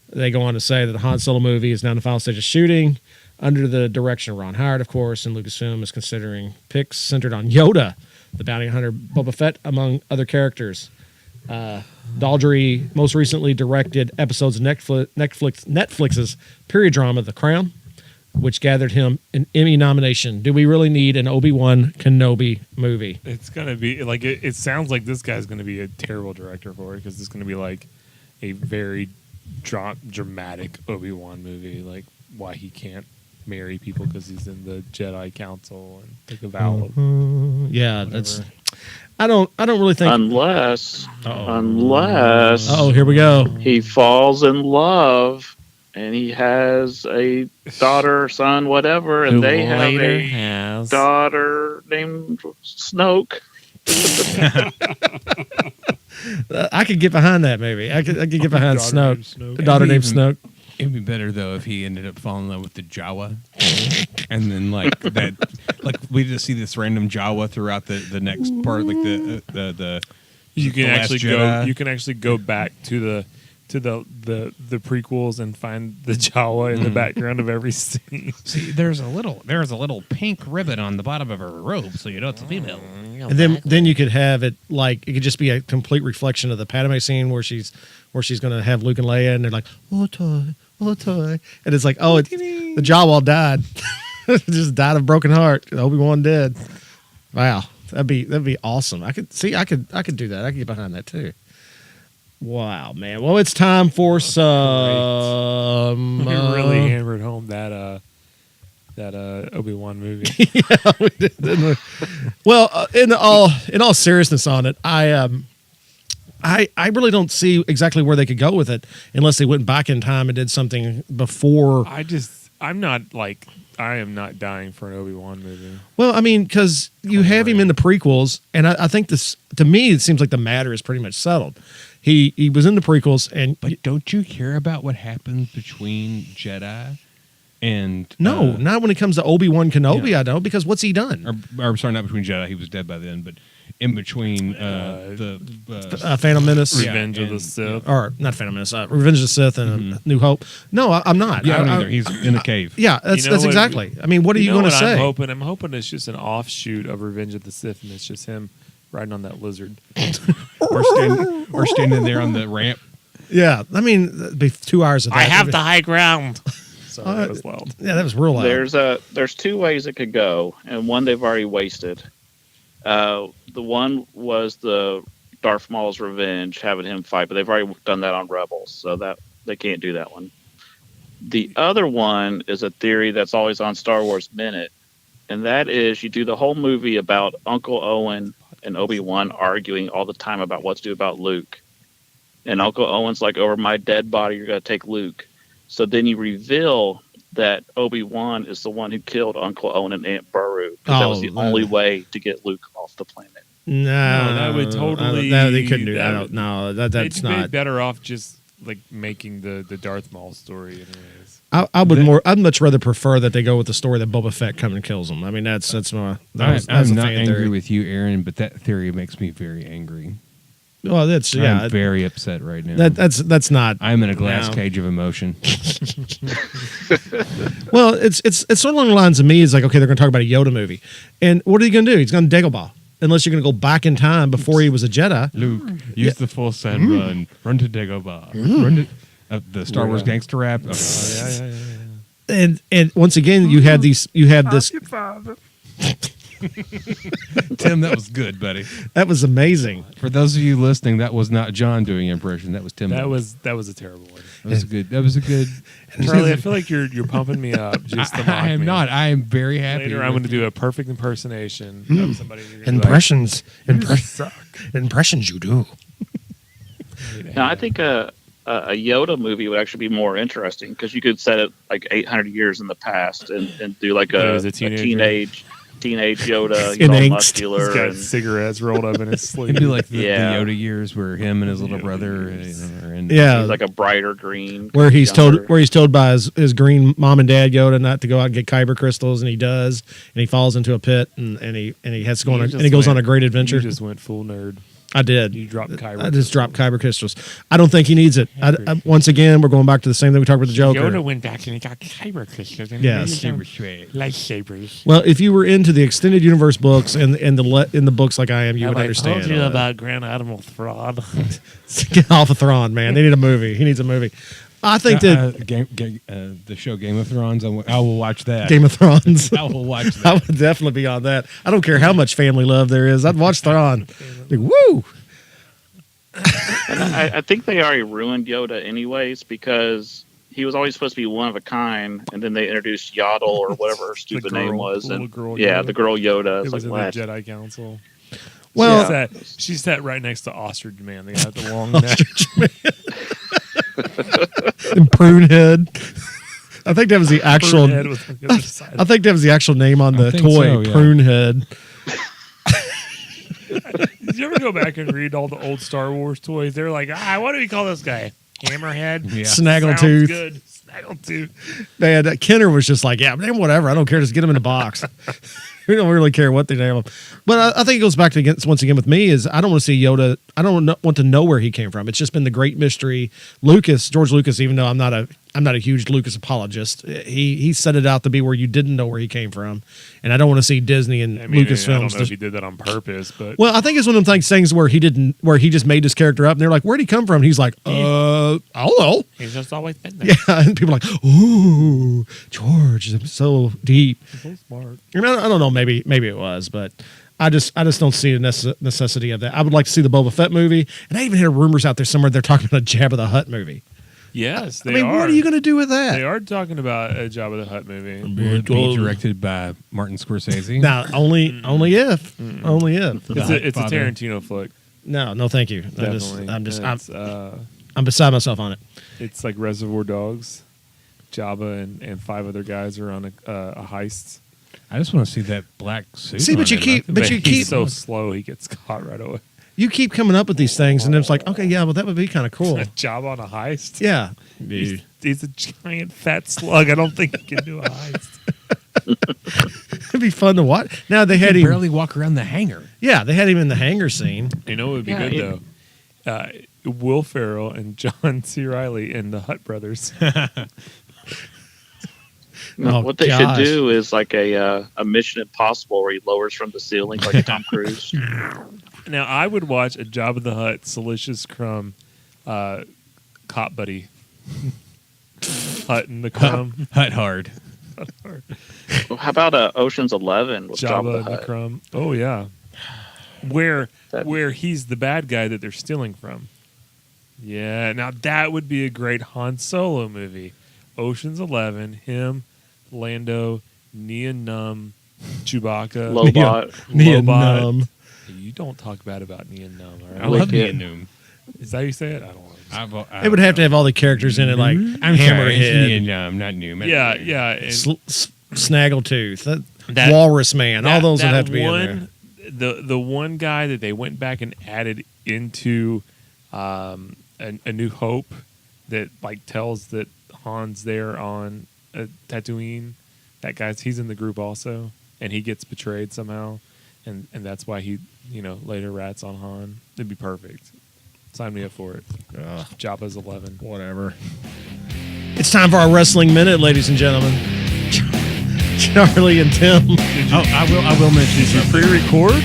They go on to say that the Han Solo movie is now in the final stage of shooting under the direction of Ron Howard, of course, and Lucasfilm is considering picks centered on Yoda, the bounty hunter, Boba Fett, among other characters. Daldry most recently directed episodes of Netflix's period drama, The Crown, which gathered him an Emmy nomination. Do we really need an Obi-Wan Kenobi movie? It's gonna be like it sounds like this guy's gonna be a terrible director for it because it's gonna be like a very dramatic Obi-Wan movie, like why he can't marry people because he's in the Jedi Council and take a vow. Yeah, whatever. that's. I don't really think. Unless Here we go. he falls in love and he has a daughter, son, whatever, and Who they have later a has daughter named Snoke. I could get behind that. Maybe I could get behind Daughter Snoke. named Snoke. A daughter named Snoke. It'd be better though if he ended up falling in love with the Jawa, and then like that, like we just see this random Jawa throughout the next part, like the You can The Last actually go. Jedi. You can actually go back to the prequels and find the Jawa in the background of every scene. See, there's a little pink ribbon on the bottom of her robe, so you know it's a female. And then you could have it like it could just be a complete reflection of the Padme scene where she's going to have Luke and Leia, and they're like, "Oh toy, and it's like, oh, the Jawa died, just died of broken heart. Obi-Wan dead. Wow, that'd be awesome. I could do that. I could get behind that too. Wow, man. Well, it's time for some. We really hammered home that Obi-Wan movie. Yeah, we did, didn't we? Well, in all seriousness on it, I really don't see exactly where they could go with it unless they went back in time and did something before. I am not dying for an Obi-Wan movie. Well, I mean, because you have him in the prequels, and I think this, to me, it seems like the matter is pretty much settled. He was in the prequels, and But don't you care about what happens between Jedi and no, not when it comes to Obi-Wan Kenobi. I don't, because what's he done? or sorry, not between Jedi. He was dead by then, but in between Phantom Menace, Revenge of the and- Sith. or not Phantom Menace, Revenge of the Sith, and New Hope. No, I'm not. Yeah, I don't either. He's in a cave. Yeah, that's You know what- exactly. I mean, what are you know going to what say? I'm hoping it's just an offshoot of Revenge of the Sith, and it's just him riding on that lizard. or standing there on the ramp. Yeah, I mean, it'd be 2 hours of that. I have the high ground. Sorry, that was loud. Yeah, that was real loud. There's two ways it could go, and one they've already wasted. The one was the Darth Maul's revenge, having him fight, but they've already done that on Rebels, so that they can't do that one. The other one is a theory that's always on Star Wars Minute, and that is you do the whole movie about Uncle Owen and Obi-Wan arguing all the time about what to do about Luke. And Uncle Owen's like, over my dead body, you're going to take Luke. So then you reveal that Obi-Wan is the one who killed Uncle Owen and Aunt Beru. Because that was the only way to get Luke off the planet. No, that would totally. No, they couldn't do that. that would- No, that's They'd be not. better off just like making the Darth Maul story, anyways. I'd much rather prefer that they go with the story that Boba Fett comes and kills him. I mean, that's my. That's I'm a not fan angry theory. with you, Aaron, but that theory makes me very angry. Well, that's I'm very upset right now. that's not. I'm in a glass No. cage of emotion. Well, it's sort of along the lines of me. It's like, okay, they're going to talk about a Yoda movie, and what are you going to do? He's going to Dagobah, unless you're going to go back in time before he was a Jedi. Luke, use the Force and run to Dagobah. Run to the Star Wars gangster rap. And once again, you have this. Tim, that was good, buddy. That was amazing. For those of you listening, that was not John doing impression. That was Tim. That was a terrible one. That was good. That was a good. Charlie, I feel like you're pumping me up just to mock I am me. not. I am very happy. Later, I'm going to do a perfect impersonation of somebody. And you're gonna Impressions, suck. impressions. You do. Now, I think a Yoda movie would actually be more interesting because you could set it like 800 years in the past and do like Yeah, a as a teenager. teenage teenage Yoda, In all angst. muscular. He's got and- cigarettes rolled up in his sleeve. It'd be like the Yeah. Yoda years where him and his little brother are in. Yeah. He's like a brighter green. where he's younger. told by his green mom and dad Yoda not to go out and get kyber crystals, and he does, and he falls into a pit, and he has to go on, and he goes on a great adventure. You just went full nerd. I did. You dropped kyber. I just dropped kyber crystals. I don't think he needs it. Once again, we're going back to the same thing we talked about the Joker. Yoda went back and he got kyber crystals. And Yes. he made some lightsabers. Well, if you were into the extended universe books and the books like I am, you would Have understand. I told you all that. about Grand Admiral Thrawn. Get off of Thrawn, man. They need a movie. He needs a movie. I think that The show Game of Thrones. I will watch that. Game of Thrones. I will watch I that. would definitely be on that. I don't care how much family love there is. I'd watch Thrawn. Like, woo! And I think they already ruined Yoda anyways because he was always supposed to be one of a kind, and then they introduced Yaddle or whatever her stupid girl, name was, the and little girl yeah, Yoda. the girl Yoda. It It's was in like, the what? Jedi Council. Well, Yeah. She sat right next to Ostrich Man. They got the long neck. and Prunehead. I think that was the actual. Her head was on the other side. I think that was the actual name on the think toy, so, yeah. Prunehead. Did you ever go back and read all the old Star Wars toys? They're like, what do we call this guy? Hammerhead? Yeah. Sounds Snaggletooth. good. Snaggletooth. Man, Kenner was just like, yeah, name whatever. I don't care. Just get them in a box. We don't really care what they name them. But I think it goes back to once again with me is I don't want to see Yoda. I don't want to know where he came from. It's just been the great mystery. George Lucas, even though I'm not a huge Lucas apologist, he set it out to be where you didn't know where he came from, and I don't want to see Disney and I don't Lucasfilms. know if he did that on purpose, but Well, I think it's one of them things where he just made this character up, and they're like, "Where'd he come from?" And he's like, "I don't know." He's just always been there. Yeah, and people are like, "Ooh, George is so deep." he's so smart. I mean, I don't know. Maybe it was, but I just don't see the necessity of that. I would like to see the Boba Fett movie, and I even hear rumors out there somewhere they're talking about a Jabba the Hutt movie. Yes, they I mean, are. what are you going to do with that? They are talking about a Jabba the Hutt movie. Will it be directed by Martin Scorsese? Now, only if. It's a Father. Tarantino flick. No, thank you. Definitely. I'm beside myself on it. It's like Reservoir Dogs. Jabba and five other guys are on a heist. I just want to see that black suit. See, but on you him. keep- I think but that- you He's keep- so slow, he gets caught right away. You keep coming up with these things, and it's like, okay, yeah, well, that would be kind of cool. A Jabba on a heist. Yeah. He's a giant fat slug. I don't think he can do a heist. It'd be fun to watch. Now they He had can him. barely walk around the hangar. Yeah, they had him in the hangar scene. You know what would be Yeah, good though? Will Ferrell and John C. Reilly and the Hutt brothers. Oh, what they gosh. should do is like a Mission Impossible where he lowers from the ceiling like Tom Cruise. Now I would watch a Jabba the Hutt, Salacious Crumb, cop buddy. Hutt and the Crumb. Hut hard. How about Ocean's 11 with Jabba Jabba and the the Hutt? Crumb. Oh yeah, where That- he's the bad guy that they're stealing from. Yeah, now that would be a great Han Solo movie. Ocean's 11, him, Lando, Nia Num, Chewbacca, Lobot. Nia Lobot. Num. You don't talk bad about Nia Num. All right? I love Wicked. Nia Num. Is that how you say it? I don't know. It would have to have all the characters in it, like I'm sorry, it's Hammerhead, Nia Num, not Num. Yeah, yeah. and Snaggletooth, That- Walrus Man. All those would that have to be in there. The one guy that they went back and added into a New Hope that like tells that Han's there on Tatooine. That guy's he's in the group also, and he gets betrayed somehow, and that's why he later rats on Han. It'd be perfect. Sign me up for it. Jabba's 11. Whatever. It's time for our wrestling minute, ladies and gentlemen. Charlie and Tim. I will mention Did you pre-record?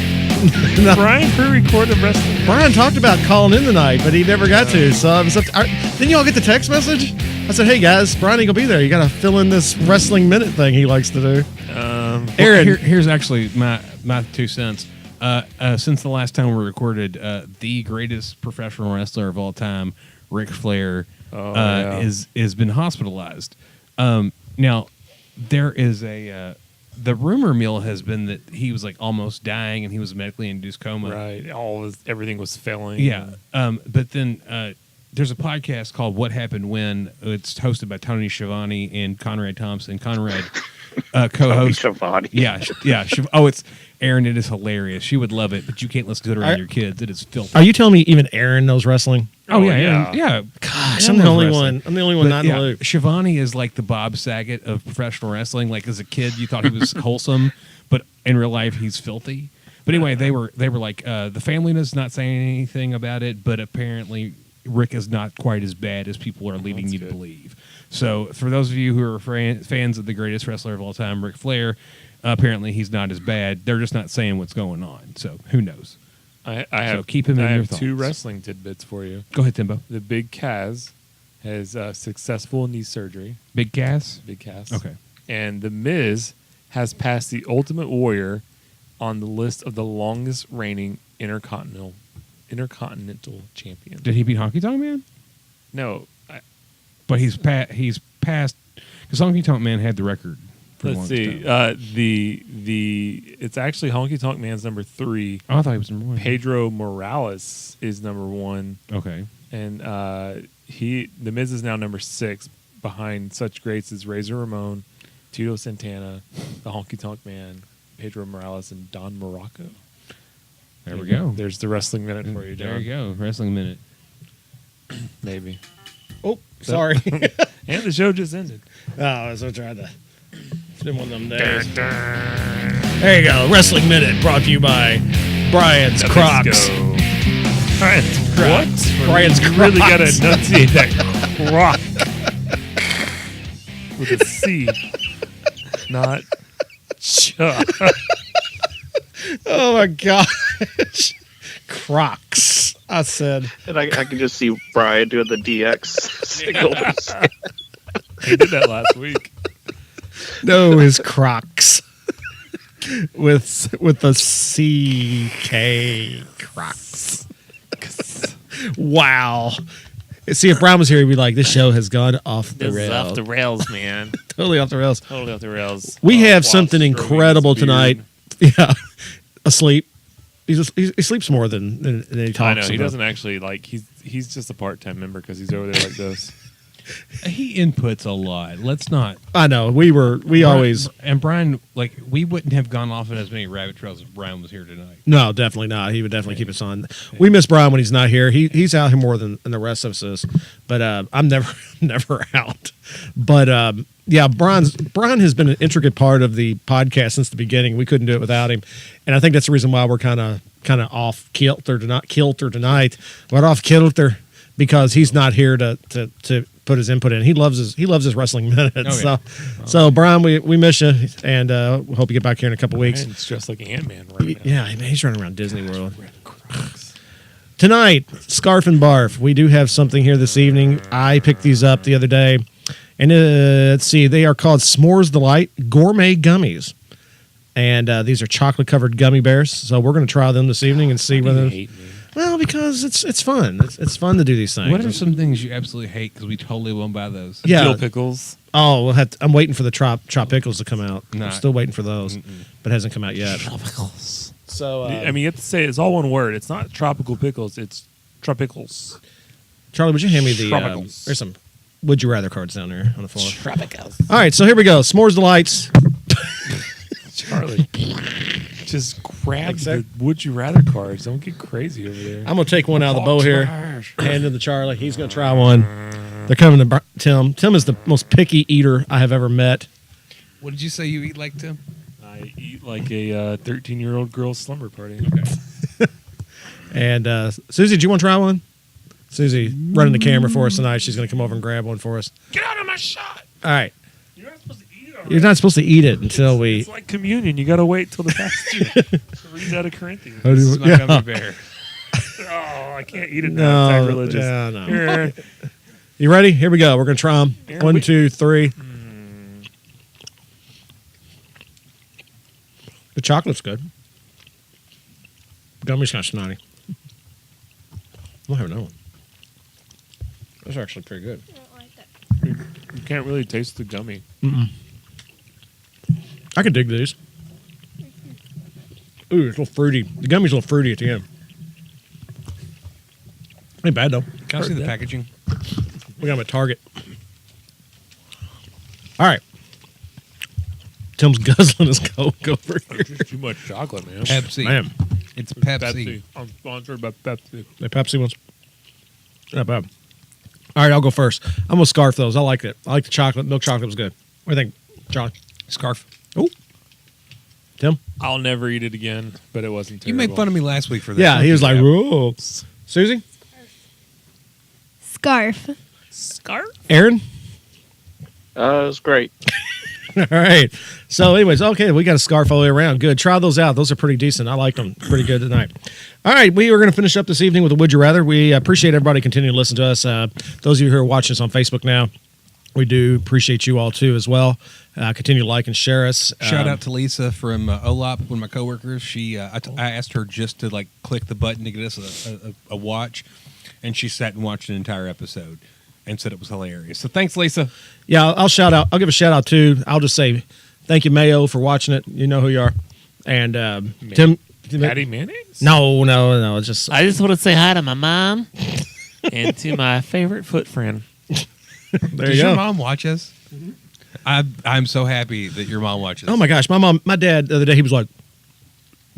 No, Brian pre-recorded wrestling. Brian talked about calling in tonight, but he never got to. So I was up didn't you all get the text message? I said, "Hey guys, Brian ain't gonna be there. You got to fill in this wrestling minute thing he likes to do." Aaron, here's actually my 2 cents. Since the last time we recorded, the greatest professional wrestler of all time, Ric Flair, yeah. has been hospitalized. Now, there is the rumor mill has been that he was like almost dying and he was medically induced coma. Right. Everything was failing. Yeah. But then there's a podcast called What Happened When. It's hosted by Tony Schiavone and Conrad Thompson. Conrad co-host. Shivani. Yeah, oh, it's Aaron. It is hilarious. She would love it, but you can't listen to it around your kids. It is filthy. Are you telling me even Aaron knows wrestling? Oh yeah, yeah. yeah. Gosh, Aaron I'm the loves only wrestling. one. I'm the only one But, not in the loop. Shivani is like the Bob Saget of professional wrestling. Like as a kid, you thought he was wholesome, but in real life, he's filthy. But anyway, they were like the family is not saying anything about it, but apparently Rick is not quite as bad as people are leading you to believe. So for those of you who are fans of the greatest wrestler of all time, Ric Flair, apparently he's not as bad. They're just not saying what's going on. So who knows? I have So keep him in I your have two thoughts. wrestling tidbits for you. Go ahead, Timbo. The Big Kaz has successful knee surgery. Big Cass. Big Kaz. Okay. And the Miz has passed the Ultimate Warrior on the list of the longest reigning intercontinental champion. Did he beat Honky Tonk Man? No, But he's passed because Honky Tonk Man had the record. For the let's longest see. time. It's actually Honky Tonk Man's number 3. Oh, I thought he was number 1. Pedro Morales is number 1, Okay. and the Miz is now number 6 behind such greats as Razor Ramon, Tito Santana, the Honky Tonk Man, Pedro Morales, and Don Morocco. There we go. There's the wrestling minute for you, John. There you go. Wrestling Minute. Maybe. Oh, sorry. And the show just ended. I was trying to. It's been one of them days. There you go. Wrestling Minute brought to you by Brian's Crocs. Let's go. Brian's what? Brian's You really got to Crocs. enunciate that croc with a C, not ch. Oh my gosh. Crocs. I said. And I can just see Brian doing the DX signals. He did that last week. No, his Crocs. with the CK Crocs. Wow. See, if Brown was here, he'd be like, this show has gone off the This is rails. off the rails, man. Totally off the rails. Totally off the rails. We have While something stroking incredible his beard. tonight. Yeah. Asleep. He sleeps more than he talks. I know he about. doesn't actually like. He's just a part-time member because he's over there like this. He inputs a lot. Let's not. I know. We always. And Brian, like, we wouldn't have gone off on as many rabbit trails if Brian was here tonight. No, definitely not. He would definitely keep us on. We miss Brian when he's not here. He's out here more than the rest of us is. But I'm never out. But yeah, Brian has been an intricate part of the podcast since the beginning. We couldn't do it without him, and I think that's the reason why we're kind of off kilter tonight. We're off kilter because he's not here to put his input in. He loves his wrestling minutes. Oh, yeah. So Brian, we miss you, and we hope you get back here in a couple weeks. Brian's dressed like Ant-Man right now. Yeah, man, he's running around Disney World. Tonight, Scarf and Barf. We do have something here this evening. I picked these up the other day. And let's see, they are called S'mores Delight Gourmet Gummies. And these are chocolate-covered gummy bears. So we're going to try them this evening and see whether... hate me. Well, because it's fun. It's fun to do these things. What are some things you absolutely hate? Because we totally won't buy those. Yeah. Dill pickles. Oh, I'm waiting for the Trop Pickles to come out. Nah. I'm still waiting for those, but it hasn't come out yet. Tropicals. So, I mean, you have to say it's all one word. It's not tropical pickles. It's tropicals. Charlie, would you hand me the... Tropicals. there's some Would You Rather cards down there on the floor. Tropicals. All right, so here we go. S'mores Delights. Charlie, just grab Exact- the Would You Rather cards. Don't get crazy over there. I'm going to take one out of the bow here. Hand it to Charlie. He's going to try one. They're coming to Tim. Tim is the most picky eater I have ever met. What did you say you eat like, Tim? I eat like a 13-year-old girl's slumber party. And Susie, do you want to try one? Susie running the camera for us tonight. She's going to come over and grab one for us. Get out of my shot! All right. You're not supposed to eat it. You're not supposed to eat it until we... It's like communion. You got to wait till the pastor reads out of Corinthians. How do This you- is my yeah. gummy bear. Oh, I can't eat it now. It's No, sacrilegious. yeah, no. Here. You ready? Here we go. We're going to try them. Here 1, we- 2, 3. The chocolate's good. Gummy's kind of snotty. I'll have another one. That's actually pretty good. You can't really taste the gummy. I could dig these. Ooh, it's a little fruity. The gummy's a little fruity at the end. Ain't bad, though. Can I see the packaging? We got them at Target. All right. Tim's guzzling his Coke over here. Just too much chocolate, man. Pepsi. Man, It's Pepsi. I'm sponsored by Pepsi. the Pepsi ones. Not bad. All right, I'll go first. I'm gonna scarf those. I like it. I like the chocolate. Milk chocolate was good. What do you think, John? Scarf. Oh, Tim. I'll never eat it again, but it wasn't You terrible. made fun of me last week for that. Yeah, he was like, Yeah. "Whoa." Susie, Scarf. Scarf? Aaron. It's great. All right. So, anyways, okay, we got a scarf all the way around. Good. Try those out. Those are pretty decent. I like them. Pretty good tonight. All right, we are going to finish up this evening with a Would You Rather. We appreciate everybody continuing to listen to us. Those of you who are watching us on Facebook now, we do appreciate you all too as well. Continue to like and share us. Shout out to Lisa from OLOP, one of my coworkers. She, I asked her just to like click the button to get us a watch, and she sat and watched an entire episode and said it was hilarious. So thanks, Lisa. Yeah, I'll shout out. I'll give a shout out too. I'll just say thank you, Mayo, for watching it. You know who you are. And Tim. Patty mayonnaise? No. It's just I just want to say hi to my mom and to my favorite foot friend. there Does you your go. mom watch us? I'm so happy that your mom watches. Oh my gosh, my dad the other day he was like,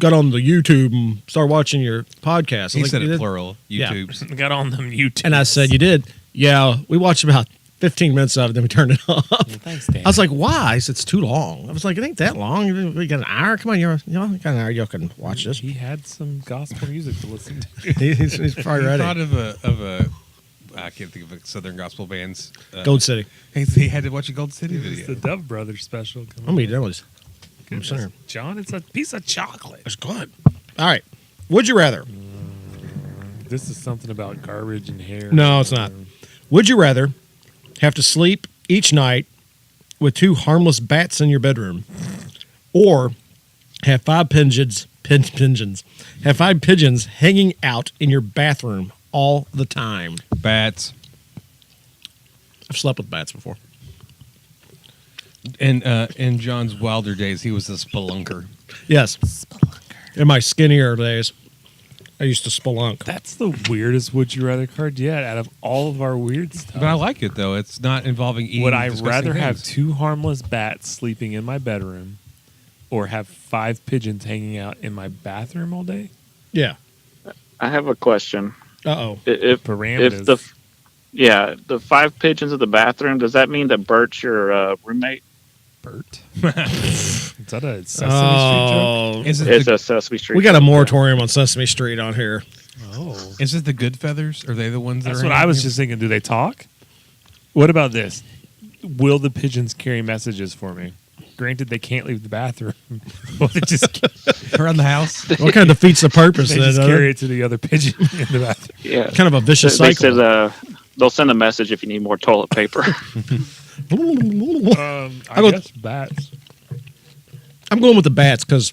got on the YouTube and started watching your podcast. I was He like, said "You it did?" plural. Yeah. YouTubes. Got on them YouTube. And I said, "You did?" Yeah, we watched about 15 minutes of it, then we turned it off. Thanks, Dad. I was like, "Why?" He said, "It's too long." I was like, "It ain't that long. We got an hour. Come on, you got an hour. You can watch this." He had some gospel music to listen to. He's probably I ready. thought of a I can't think of a Southern gospel band's. Gold City. He had to watch a Gold City It's video. the Dove Brothers special. Coming I'm up. eating those. I'm Goodness. sorry. John, it's a piece of chocolate. It's good. All right. Would you rather? This is something about garbage and hair. No, it's not. Would you rather have to sleep each night with 2 harmless bats in your bedroom, or have 5 pigeons have 5 pigeons hanging out in your bathroom all the time? Bats. I've slept with bats before. And in John's wilder days, he was a spelunker. Yes. In my skinnier days, I used to spelunk. That's the weirdest would you rather card yet out of all of our weird stuff. But I like it though. It's not involving eating. Would I disgusting rather have things. 2 harmless bats sleeping in my bedroom or have 5 pigeons hanging out in my bathroom all day? Yeah. I have a question. Uh-oh. If Parameters. the 5 pigeons in the bathroom, does that mean that Bert's your roommate? Bert. Is that a Sesame Street joke? Oh. Is it It's the, a Sesame Street. We got a joke, yeah. moratorium on Sesame Street on here. Oh. is it the good feathers? Are they the ones that That's are what I was hanging? just thinking. Do they talk? What about this? Will the pigeons carry messages for me? Granted, they can't leave the bathroom. Well, they just, around the house? What kind of defeats the purpose? they then, just doesn't it? carry it to the other pigeon in the bathroom. Yeah. Kind of a vicious They cycle. said they'll send a message if you need more toilet paper. I go- guess bats. I'm going with the bats because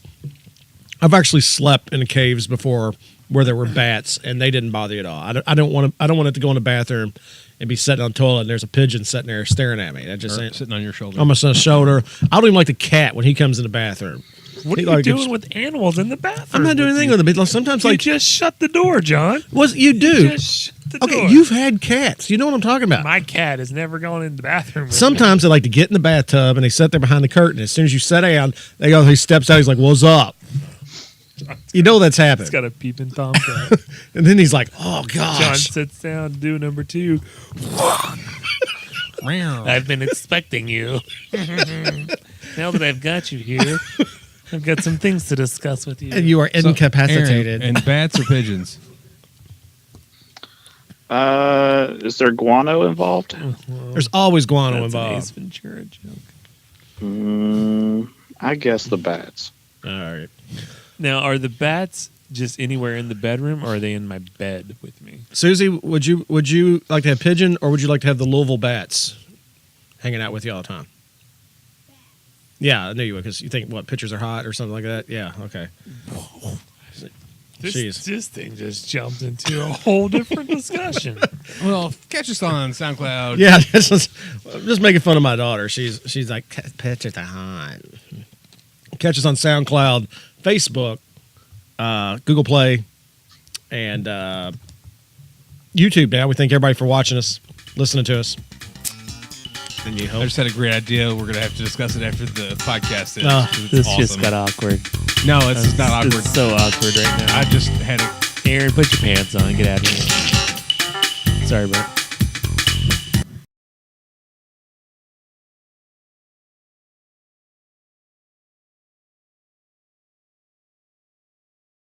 I've actually slept in caves before where there were bats and they didn't bother you at all. I don't want it to go in the bathroom and be sitting on the toilet and there's a pigeon sitting there staring at me. That just Or ain't sitting on your shoulder. on my son's shoulder. I don't even like the cat when he comes in the bathroom. What are He you like doing it's- with animals in the bathroom? I'm not doing anything with them. Sometimes You like just shut the door, John. you do. Just shut the door. Okay, you've had cats. You know what I'm talking about. My cat has never gone in the bathroom. with me. Sometimes they like to get in the bathtub and they sit there behind the curtain. As soon as you sit down, he steps out. He's like, "What's up?" You know that's happened. It's got a peeping Tom cat. And then he's like, "Oh John gosh." sits down to do number 2. I've been expecting you. Now that I've got you here, I've got some things to discuss with you. And you are So, incapacitated. Aaron, and bats or pigeons? Is there guano involved? There's always guano That's an Ace involved. Ventura joke. I guess the bats. All right. Now, are the bats just anywhere in the bedroom, or are they in my bed with me? Susie, would you like to have pigeon, or would you like to have the Louisville bats hanging out with you all the time? Yeah, I knew you would because you think what pictures are hot or something like that. Yeah, okay. Jeez. This thing just jumped into a whole different discussion. Well, catch us on SoundCloud. Yeah, I'm just making fun of my daughter. She's like pictures are hot. Catch us on SoundCloud, Facebook, Google Play, and YouTube. Now we thank everybody for watching us, listening to us. The continue. I just had a great idea. We're gonna have to discuss it after the podcast. Oh, 'cause it's This awesome. just got awkward. No, it's just not awkward. It's so awkward right now. I just had a Aaron, put your pants on. Get out of here. Sorry, bro.